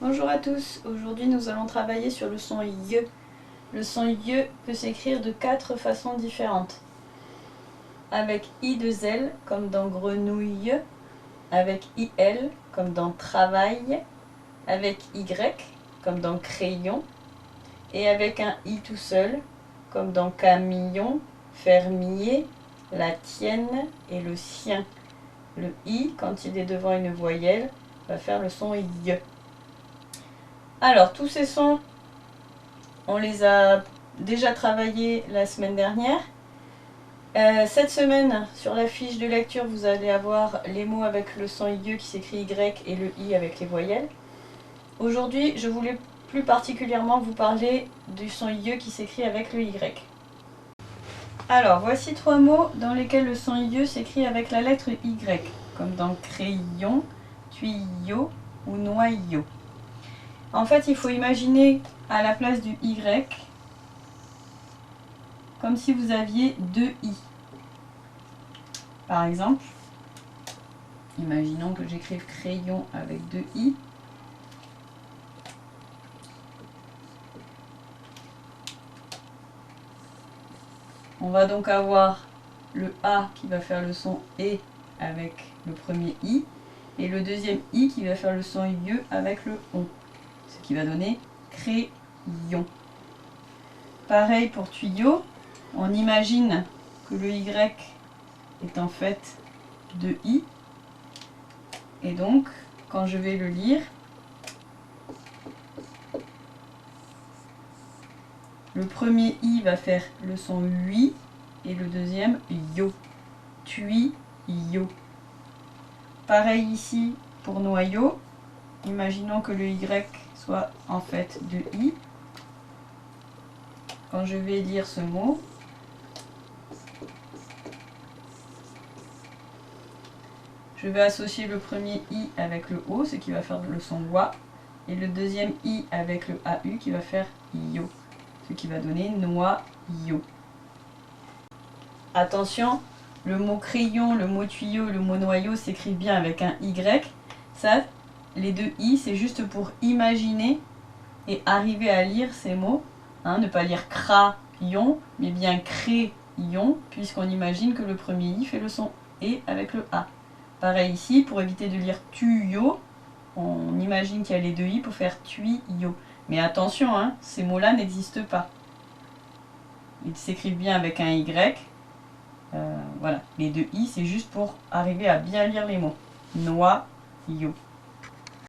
Bonjour à tous, aujourd'hui nous allons travailler sur le son YE. Le son YE peut s'écrire de 4 façons différentes. Avec I2L comme dans grenouille, avec IL comme dans travail, avec Y comme dans crayon, et avec un I tout seul comme dans camion, fermier, la tienne et le sien. Le I, quand il est devant une voyelle, va faire le son YE. Alors, tous ces sons, on les a déjà travaillés la semaine dernière. Cette semaine, sur la fiche de lecture, vous allez avoir les mots avec le son YE qui s'écrit Y et le I avec les voyelles. Aujourd'hui, je voulais plus particulièrement vous parler du son YE qui s'écrit avec le Y. Alors, voici 3 mots dans lesquels le son YE s'écrit avec la lettre Y, comme dans crayon, tuyau ou noyau. En fait, il faut imaginer à la place du Y comme si vous aviez 2 I. Par exemple, imaginons que j'écrive crayon avec 2 I. On va donc avoir le A qui va faire le son E avec le premier I et le deuxième I qui va faire le son YE avec le ON, ce qui va donner crayon. Pareil pour tuyau, on imagine que le Y est en fait 2 I et donc quand je vais le lire, le premier I va faire le son UI et le deuxième yo. Tuyau. Pareil ici pour noyau. Imaginons que le Y soit en fait 2 I. Quand je vais lire ce mot, je vais associer le premier I avec le O, ce qui va faire le son wa, et le deuxième I avec le AU qui va faire yo, ce qui va donner noyau. Attention, le mot crayon, le mot tuyau, le mot noyau s'écrivent bien avec un Y. Ça, les 2 I, c'est juste pour imaginer et arriver à lire ces mots. Ne pas lire crayon, mais bien crayon, puisqu'on imagine que le premier I fait le son E avec le A. Pareil ici, pour éviter de lire tuyau, on imagine qu'il y a les 2 I pour faire tuyau. Mais attention, ces mots-là n'existent pas. Ils s'écrivent bien avec un Y. Voilà, les 2 I, c'est juste pour arriver à bien lire les mots. Noyau.